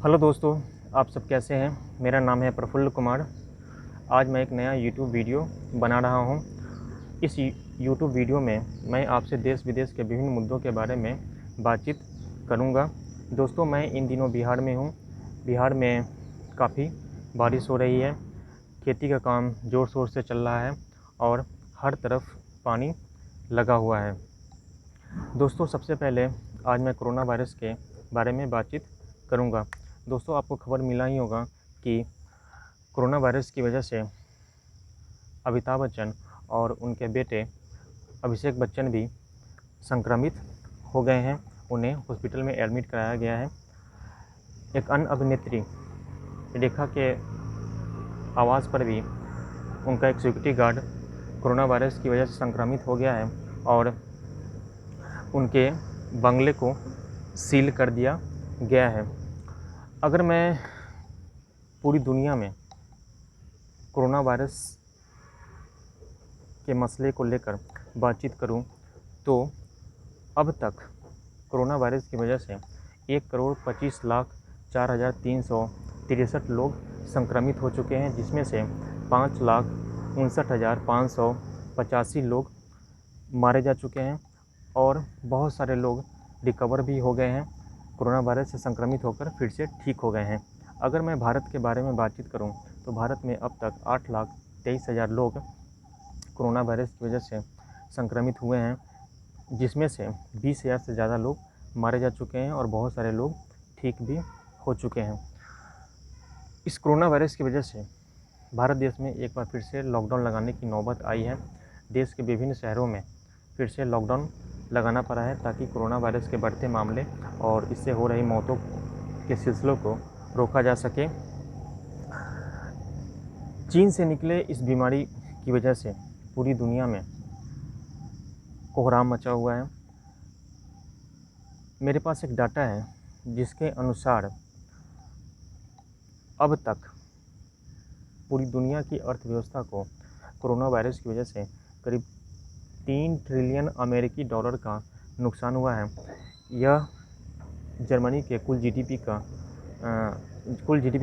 Hello दोस्तों, आप सब कैसे हैं। मेरा नाम है प्रफुल्ल कुमार। आज मैं एक नया यूट्यूब वीडियो बना रहा हूं। इस यूट्यूब वीडियो में मैं आपसे देश विदेश के विभिन्न मुद्दों के बारे में बातचीत करूंगा। दोस्तों, मैं इन दिनों बिहार में हूं। बिहार में काफ़ी बारिश हो रही है। खेती का काम ज़ोर शोर से चल रहा है और हर तरफ पानी लगा हुआ है। दोस्तों, सबसे पहले आज मैं कोरोना वायरस के बारे में बातचीत करूंगा। दोस्तों, आपको खबर मिला ही होगा कि कोरोना वायरस की वजह से अमिताभ बच्चन और उनके बेटे अभिषेक बच्चन भी संक्रमित हो गए हैं। उन्हें हॉस्पिटल में एडमिट कराया गया है। एक अन्य अभिनेत्री रेखा के आवास पर भी उनका एक सिक्योरिटी गार्ड कोरोना वायरस की वजह से संक्रमित हो गया है और उनके बंगले को सील कर दिया गया है। अगर मैं पूरी दुनिया में कोरोना वायरस के मसले को लेकर बातचीत करूं तो अब तक कोरोना वायरस की वजह से 1,25,04,363 लोग संक्रमित हो चुके हैं, जिसमें से 5,59,585 लोग मारे जा चुके हैं और बहुत सारे लोग रिकवर भी हो गए हैं। कोरोना वायरस से संक्रमित होकर फिर से ठीक हो गए हैं। अगर मैं भारत के बारे में बातचीत करूं तो भारत में अब तक 8,23,000 लोग कोरोना वायरस की वजह से संक्रमित हुए हैं, जिसमें से 20,000 से ज़्यादा लोग मारे जा चुके हैं और बहुत सारे लोग ठीक भी हो चुके हैं। इस कोरोना वायरस की वजह से भारत देश में एक बार फिर से लॉकडाउन लगाने की नौबत आई है। देश के विभिन्न शहरों में फिर से लॉकडाउन लगाना पड़ा है ताकि कोरोना वायरस के बढ़ते मामले और इससे हो रही मौतों के सिलसिलों को रोका जा सके। चीन से निकले इस बीमारी की वजह से पूरी दुनिया में कोहराम मचा हुआ है। मेरे पास एक डाटा है जिसके अनुसार अब तक पूरी दुनिया की अर्थव्यवस्था को कोरोना वायरस की वजह से करीब 3 ट्रिलियन अमेरिकी डॉलर का नुकसान हुआ है। यह जर्मनी के कुल जीडीपी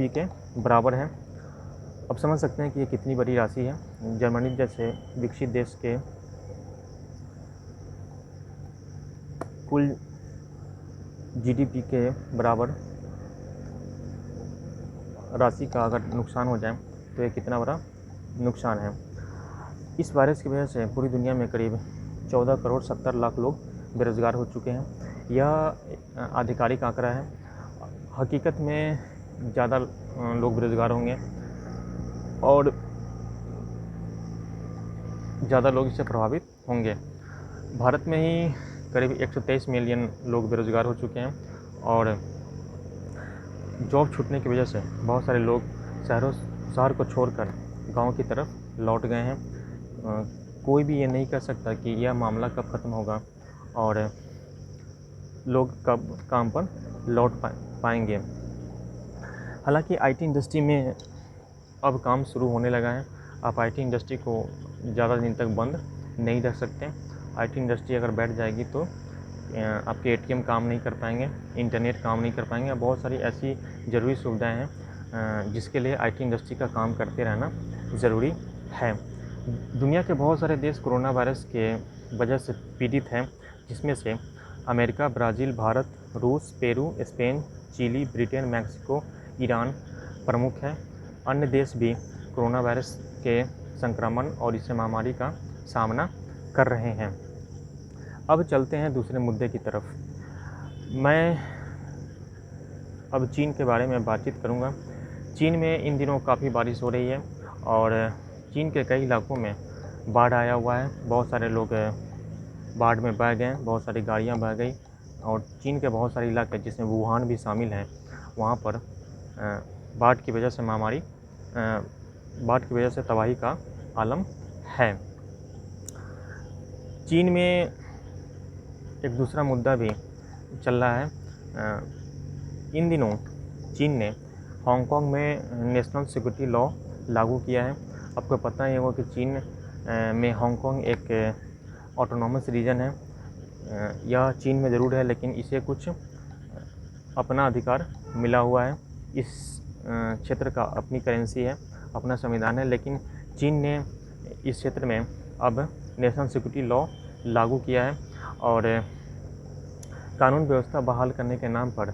के बराबर है। अब समझ सकते हैं कि ये कितनी बड़ी राशि है। जर्मनी जैसे विकसित देश के कुल जीडीपी के बराबर राशि का अगर नुकसान हो जाए तो ये कितना बड़ा नुकसान है। इस वायरस की वजह से पूरी दुनिया में करीब 14,70,00,000 लोग बेरोज़गार हो चुके हैं। यह आधिकारिक आंकड़ा है। हकीकत में ज़्यादा लोग बेरोज़गार होंगे और ज़्यादा लोग इससे प्रभावित होंगे। भारत में ही करीब 123 मिलियन लोग बेरोज़गार हो चुके हैं और जॉब छूटने की वजह से बहुत सारे लोग शहर को छोड़कर गांव की तरफ लौट गए हैं। कोई भी ये नहीं कह सकता कि यह मामला कब ख़त्म होगा और लोग कब काम पर लौट पाएंगे। हालांकि आईटी इंडस्ट्री में अब काम शुरू होने लगा है। आप आईटी इंडस्ट्री को ज़्यादा दिन तक बंद नहीं रख सकते। आईटी इंडस्ट्री अगर बैठ जाएगी तो आपके एटीएम काम नहीं कर पाएंगे, इंटरनेट काम नहीं कर पाएंगे। बहुत सारी ऐसी ज़रूरी सुविधाएं हैं जिसके लिए आईटी इंडस्ट्री का काम करते रहना ज़रूरी है। दुनिया के बहुत सारे देश कोरोना वायरस के वजह से पीड़ित हैं, जिसमें से अमेरिका, ब्राज़ील, भारत, रूस, Peru, Spain, Chile, Britain, Mexico, Iran प्रमुख हैं। अन्य देश भी कोरोना वायरस के संक्रमण और इस महामारी का सामना कर रहे हैं। अब चलते हैं दूसरे मुद्दे की तरफ। मैं अब चीन के बारे में बातचीत करूंगा। चीन में इन दिनों काफ़ी बारिश हो रही है और चीन के कई इलाकों में बाढ़ आया हुआ है। बहुत सारे लोग बाढ़ में बह गए, बहुत सारी गाड़ियां बह गई और चीन के बहुत सारे इलाके जिसमें वुहान भी शामिल हैं, वहाँ पर बाढ़ की वजह से तबाही का आलम है। चीन में एक दूसरा मुद्दा भी चल रहा है। इन दिनों चीन ने हांगकांग में नेशनल सिक्योरिटी लॉ लागू किया है। आपको पता ही होगा कि चीन में हांगकांग एक ऑटोनॉमस रीजन है। यह चीन में ज़रूर है लेकिन इसे कुछ अपना अधिकार मिला हुआ है। इस क्षेत्र का अपनी करेंसी है, अपना संविधान है, लेकिन चीन ने इस क्षेत्र में अब नेशनल सिक्योरिटी लॉ लागू किया है और कानून व्यवस्था बहाल करने के नाम पर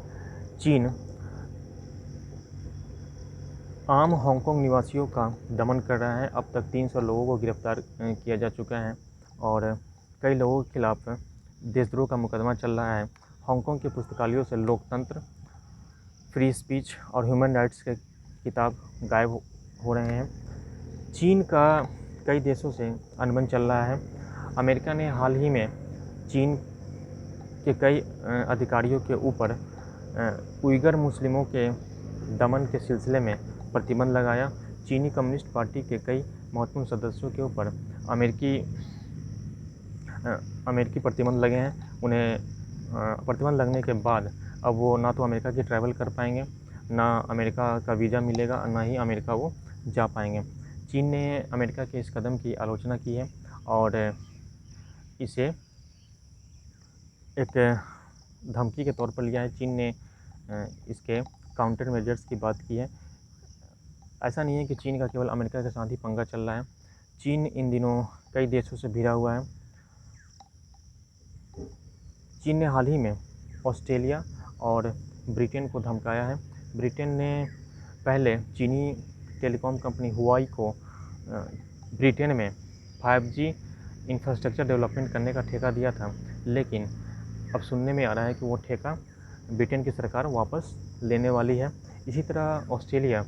चीन आम हांगकांग निवासियों का दमन कर रहा है। अब तक 300 लोगों को गिरफ्तार किया जा चुका है और कई लोगों के खिलाफ देशद्रोह का मुकदमा चल रहा है। हांगकांग के पुस्तकालयों से लोकतंत्र, फ्री स्पीच और ह्यूमन राइट्स के किताब गायब हो रहे हैं। चीन का कई देशों से अनबन चल रहा है। अमेरिका ने हाल ही में चीन के कई अधिकारियों के ऊपर उइगर मुस्लिमों के दमन के सिलसिले में प्रतिबंध लगाया। चीनी कम्युनिस्ट पार्टी के कई महत्वपूर्ण सदस्यों के ऊपर अमेरिकी प्रतिबंध लगे हैं। उन्हें प्रतिबंध लगने के बाद अब वो ना तो अमेरिका की ट्रैवल कर पाएंगे, ना अमेरिका का वीज़ा मिलेगा, ना ही अमेरिका वो जा पाएंगे। चीन ने अमेरिका के इस कदम की आलोचना की है और इसे एक धमकी के तौर पर लिया है। चीन ने इसके काउंटर मेजर्स की बात की है। ऐसा नहीं है कि चीन का केवल अमेरिका के साथ ही पंगा चल रहा है। चीन इन दिनों कई देशों से घिरा हुआ है। चीन ने हाल ही में ऑस्ट्रेलिया और ब्रिटेन को धमकाया है। ब्रिटेन ने पहले चीनी टेलीकॉम कंपनी हुआई को ब्रिटेन में 5G इंफ्रास्ट्रक्चर डेवलपमेंट करने का ठेका दिया था, लेकिन अब सुनने में आ रहा है कि वो ठेका ब्रिटेन की सरकार वापस लेने वाली है। इसी तरह ऑस्ट्रेलिया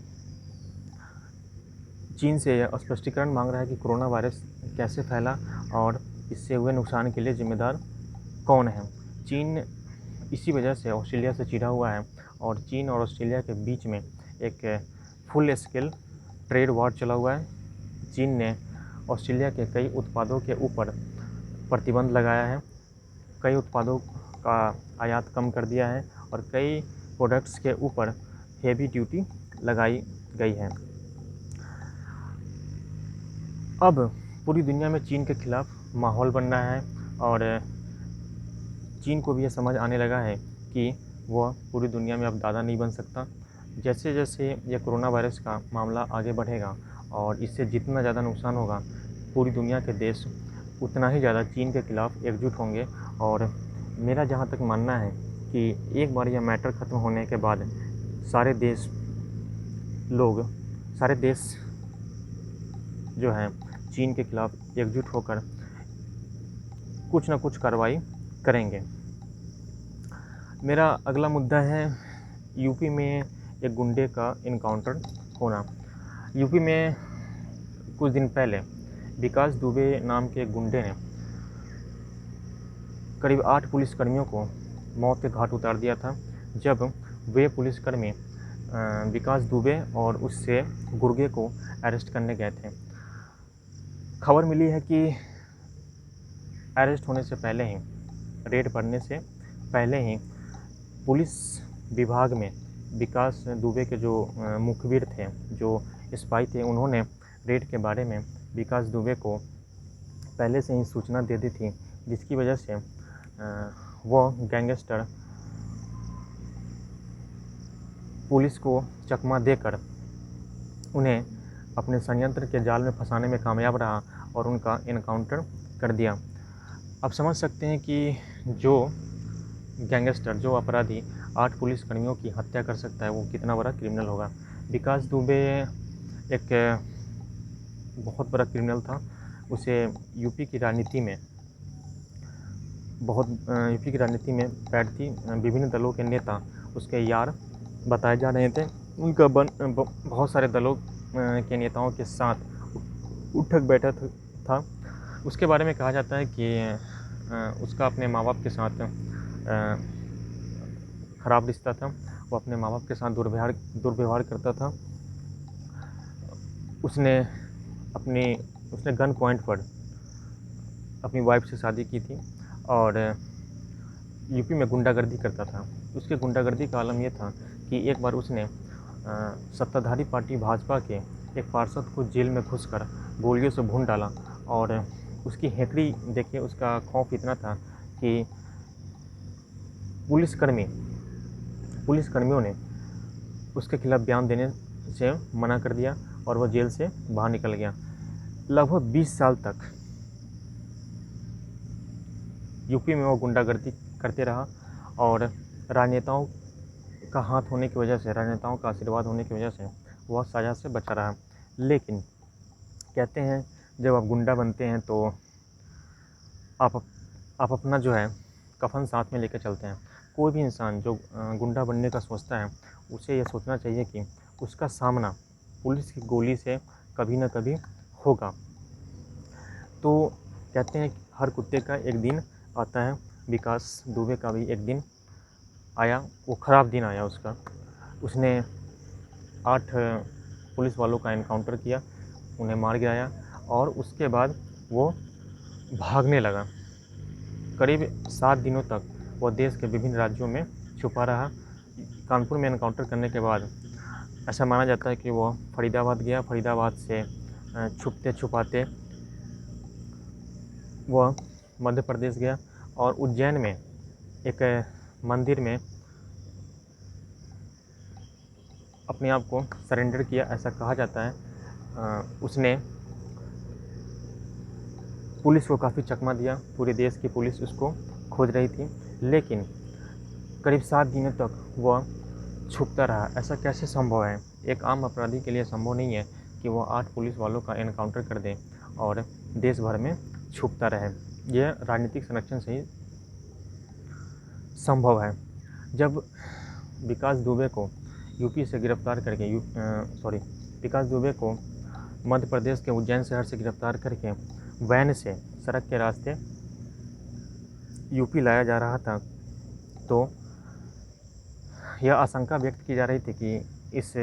चीन से स्पष्टीकरण मांग रहा है कि कोरोना वायरस कैसे फैला और इससे हुए नुकसान के लिए जिम्मेदार कौन है। चीन इसी वजह से ऑस्ट्रेलिया से चिढ़ा हुआ है और चीन और ऑस्ट्रेलिया के बीच में एक फुल स्केल ट्रेड वॉर चला हुआ है। चीन ने ऑस्ट्रेलिया के कई उत्पादों के ऊपर प्रतिबंध लगाया है, कई उत्पादों का आयात कम कर दिया है और कई प्रोडक्ट्स के ऊपर हेवी ड्यूटी लगाई गई है। अब पूरी दुनिया में चीन के खिलाफ माहौल बन रहा है और चीन को भी ये समझ आने लगा है कि वह पूरी दुनिया में अब दादा नहीं बन सकता। जैसे जैसे ये कोरोना वायरस का मामला आगे बढ़ेगा और इससे जितना ज़्यादा नुकसान होगा, पूरी दुनिया के देश उतना ही ज़्यादा चीन के खिलाफ एकजुट होंगे। और मेरा जहाँ तक मानना है कि एक बार यह मैटर ख़त्म होने के बाद सारे देश जो हैं चीन के खिलाफ एकजुट होकर कुछ ना कुछ कार्रवाई करेंगे। मेरा अगला मुद्दा है यूपी में एक गुंडे का इनकाउंटर होना। यूपी में कुछ दिन पहले विकास दुबे नाम के एक गुंडे ने करीब 8 पुलिसकर्मियों को मौत के घाट उतार दिया था, जब वे पुलिसकर्मी विकास दुबे और उससे गुर्गे को अरेस्ट करने गए थे। खबर मिली है कि अरेस्ट होने से पहले ही, रेड पड़ने से पहले ही पुलिस विभाग में विकास दुबे के जो मुखबिर थे, जो स्पाई थे, उन्होंने रेड के बारे में विकास दुबे को पहले से ही सूचना दे दी थी, जिसकी वजह से वह गैंगस्टर पुलिस को चकमा देकर उन्हें अपने संयंत्र के जाल में फंसाने में कामयाब रहा और उनका इनकाउंटर कर दिया। अब समझ सकते हैं कि जो गैंगस्टर, जो अपराधी 8 पुलिसकर्मियों की हत्या कर सकता है, वो कितना बड़ा क्रिमिनल होगा। विकास दुबे एक बहुत बड़ा क्रिमिनल था। उसे यूपी की राजनीति में पैठ थी। विभिन्न दलों के नेता उसके यार बताए जा रहे थे। उनका बहुत सारे दलों के नेताओं के साथ उठक बैठक था। उसके बारे में कहा जाता है कि उसका अपने माँ बाप के साथ ख़राब रिश्ता था। वो अपने माँ बाप के साथ दुर्व्यवहार करता था। उसने गन पॉइंट पर अपनी वाइफ से शादी की थी और यूपी में गुंडागर्दी करता था। उसके गुंडागर्दी का आलम यह था कि एक बार उसने सत्ताधारी पार्टी भाजपा के एक पार्षद को जेल में घुसकर गोलियों से भून डाला और उसकी हेकड़ी देखे उसका खौफ इतना था कि पुलिसकर्मियों ने उसके खिलाफ बयान देने से मना कर दिया और वह जेल से बाहर निकल गया। लगभग 20 साल तक यूपी में वो गुंडागर्दी करते रहा और राजनेताओं का हाथ होने की वजह से, राजनेताओं का आशीर्वाद होने की वजह से वह सज़ा से बचा रहा। लेकिन कहते हैं जब आप गुंडा बनते हैं तो आप अपना जो है कफन साथ में लेकर चलते हैं। कोई भी इंसान जो गुंडा बनने का सोचता है उसे यह सोचना चाहिए कि उसका सामना पुलिस की गोली से कभी ना कभी होगा। तो कहते हैं कि हर कुत्ते का एक दिन आता है। विकास दुबे का भी एक दिन आया, वो ख़राब दिन आया उसका। उसने 8 पुलिस वालों का एनकाउंटर किया, उन्हें मार गिराया और उसके बाद वो भागने लगा। करीब 7 दिनों तक वह देश के विभिन्न राज्यों में छुपा रहा। कानपुर में एनकाउंटर करने के बाद ऐसा माना जाता है कि वह फरीदाबाद गया। फरीदाबाद से छुपते छुपाते वह मध्य प्रदेश गया और उज्जैन में एक मंदिर में अपने आप को सरेंडर किया, ऐसा कहा जाता है। उसने पुलिस को काफ़ी चकमा दिया, पूरे देश की पुलिस उसको खोज रही थी, लेकिन करीब 7 दिनों तक वह छुपता रहा। ऐसा कैसे संभव है? एक आम अपराधी के लिए संभव नहीं है कि वह 8 पुलिस वालों का एनकाउंटर कर दे और देश भर में छुपता रहे। यह राजनीतिक संरक्षण से ही संभव है। जब विकास दुबे को यूपी से गिरफ्तार करके विकास दुबे को मध्य प्रदेश के उज्जैन शहर से गिरफ्तार करके वैन से सड़क के रास्ते यूपी लाया जा रहा था, तो यह आशंका व्यक्त की जा रही थी कि इस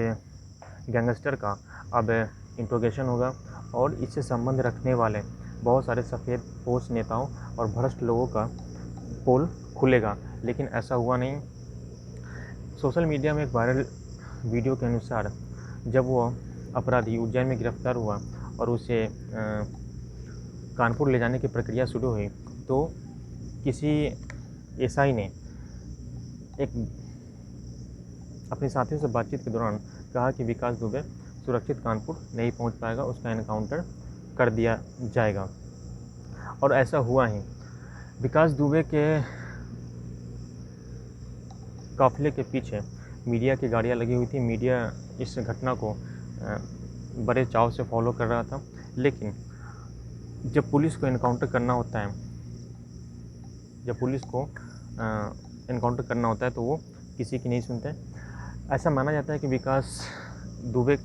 गैंगस्टर का अब इंट्रोगेशन होगा और इससे संबंध रखने वाले बहुत सारे सफ़ेद पोश नेताओं और भ्रष्ट लोगों का पोल खुलेगा, लेकिन ऐसा हुआ नहीं। सोशल मीडिया में एक वायरल वीडियो के अनुसार जब वो अपराधी उज्जैन में गिरफ्तार हुआ और उसे कानपुर ले जाने की प्रक्रिया शुरू हुई, तो किसी एसआई ने अपने साथियों से बातचीत के दौरान कहा कि विकास दुबे सुरक्षित कानपुर नहीं पहुंच पाएगा, उसका एनकाउंटर कर दिया जाएगा। और ऐसा हुआ ही। विकास दुबे के काफिले के पीछे मीडिया की गाड़ियां लगी हुई थी। मीडिया इस घटना को बड़े चाव से फॉलो कर रहा था, लेकिन जब पुलिस को एनकाउंटर करना होता है तो वो किसी की नहीं सुनते। ऐसा माना जाता है कि विकास दुबे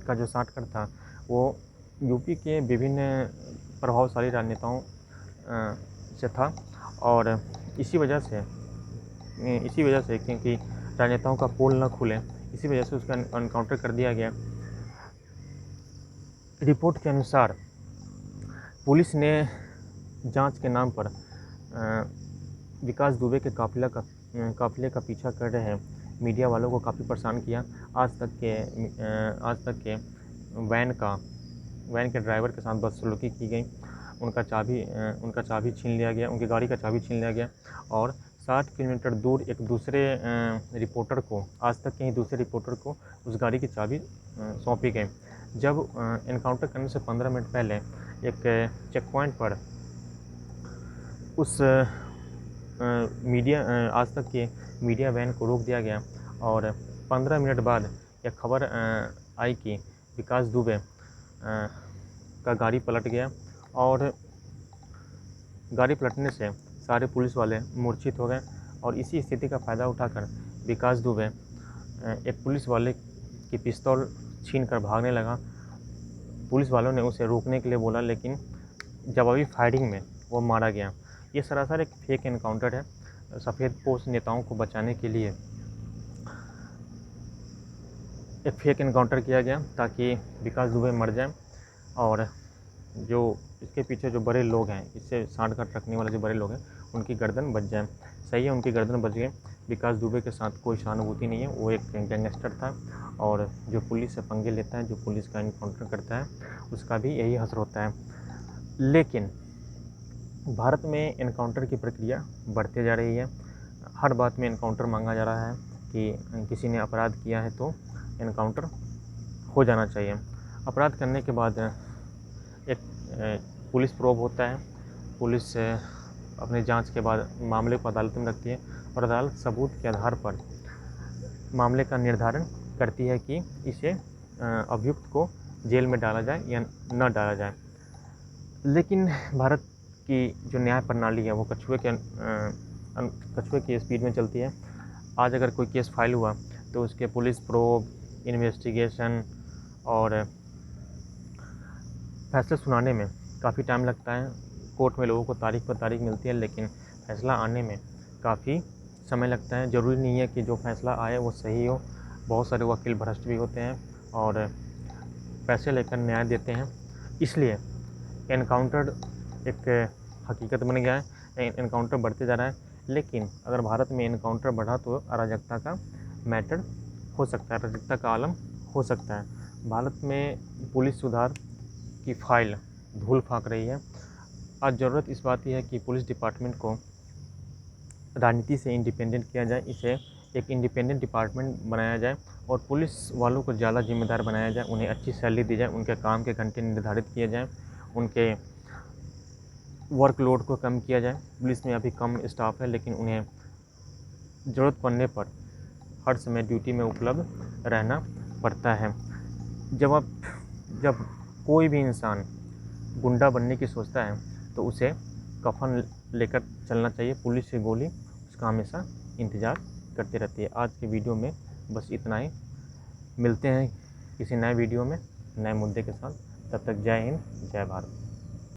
का जो साठगढ़ था वो यूपी के विभिन्न प्रभावशाली राजनेताओं से था और इसी वजह से क्योंकि राजनेताओं का पोल न खुले, इसी वजह से उसका एनकाउंटर कर दिया गया। रिपोर्ट के अनुसार पुलिस ने जांच के नाम पर विकास दुबे के काफिले का पीछा कर रहे मीडिया वालों को काफ़ी परेशान किया। आज तक के वैन के ड्राइवर के साथ बदसलूकी की गई। उनका चाबी छीन लिया गया, उनकी गाड़ी का चाबी छीन लिया गया और 60 किलोमीटर दूर एक दूसरे रिपोर्टर को, आज तक के ही दूसरे रिपोर्टर को उस गाड़ी की चाबी सौंपी गई। जब एनकाउंटर करने से 15 मिनट पहले एक चेक पॉइंट पर उस आज तक के मीडिया वैन को रोक दिया गया और 15 मिनट बाद यह खबर आई कि विकास दुबे का गाड़ी पलट गया और गाड़ी पलटने से सारे पुलिस वाले मूर्छित हो गए और इसी स्थिति का फ़ायदा उठाकर विकास दुबे एक पुलिस वाले की पिस्तौल छीनकर भागने लगा। पुलिस वालों ने उसे रोकने के लिए बोला, लेकिन जवाबी फायरिंग में वो मारा गया। ये सरासर एक फेक एनकाउंटर है। सफ़ेद पोश नेताओं को बचाने के लिए एक फेक एनकाउंटर किया गया ताकि विकास दुबे मर जाए और जो इसके पीछे जो बड़े लोग हैं, इससे सांठगांठ रखने वाले जो बड़े लोग हैं, उनकी गर्दन बच जाए। सही है, उनकी गर्दन बच गई। विकास दुबे के साथ कोई सहानुभूति नहीं है, वो एक गैंगस्टर था और जो पुलिस से पंगे लेता है, जो पुलिस का एनकाउंटर करता है, उसका भी यही हश्र होता है। लेकिन भारत में एनकाउंटर की प्रक्रिया बढ़ते जा रही है। हर बात में एनकाउंटर मांगा जा रहा है कि किसी ने अपराध किया है तो एनकाउंटर हो जाना चाहिए। अपराध करने के बाद एक पुलिस प्रोब होता है, पुलिस अपनी जांच के बाद मामले को अदालत में रखती है और अदालत सबूत के आधार पर मामले का निर्धारण करती है कि इसे अभियुक्त को जेल में डाला जाए या न डाला जाए। लेकिन भारत की जो न्याय प्रणाली है वो कछुए की स्पीड में चलती है। आज अगर कोई केस फाइल हुआ तो उसके पुलिस प्रोब, इन्वेस्टिगेशन और फैसले सुनाने में काफ़ी टाइम लगता है। कोर्ट में लोगों को तारीख पर तारीख मिलती है, लेकिन फैसला आने में काफ़ी समय लगता है। ज़रूरी नहीं है कि जो फैसला आए वो सही हो। बहुत सारे वकील भ्रष्ट भी होते हैं और पैसे लेकर न्याय देते हैं। इसलिए एनकाउंटर एक हकीकत बन गया है, एनकाउंटर बढ़ते जा रहा है। लेकिन अगर भारत में एनकाउंटर बढ़ा तो अराजकता का मैटर हो सकता है, अराजकता का आलम हो सकता है। भारत में पुलिस सुधार की फाइल धूल फाँक रही है। आज ज़रूरत इस बात की है कि पुलिस डिपार्टमेंट को राजनीति से इंडिपेंडेंट किया जाए, इसे एक इंडिपेंडेंट डिपार्टमेंट बनाया जाए और पुलिस वालों को ज़्यादा जिम्मेदार बनाया जाए, उन्हें अच्छी सैलरी दी जाए, उनके काम के घंटे निर्धारित किए जाएँ, उनके वर्कलोड को कम किया जाए। पुलिस में अभी कम स्टाफ है, लेकिन उन्हें ज़रूरत पड़ने पर हर समय ड्यूटी में उपलब्ध रहना पड़ता है। जब कोई भी इंसान गुंडा बनने की सोचता है तो उसे कफन लेकर चलना चाहिए। पुलिस की गोली उसका हमेशा इंतज़ार करती रहती है। आज की वीडियो में बस इतना ही। मिलते हैं किसी नए वीडियो में नए मुद्दे के साथ। तब तक जय हिंद, जय भारत।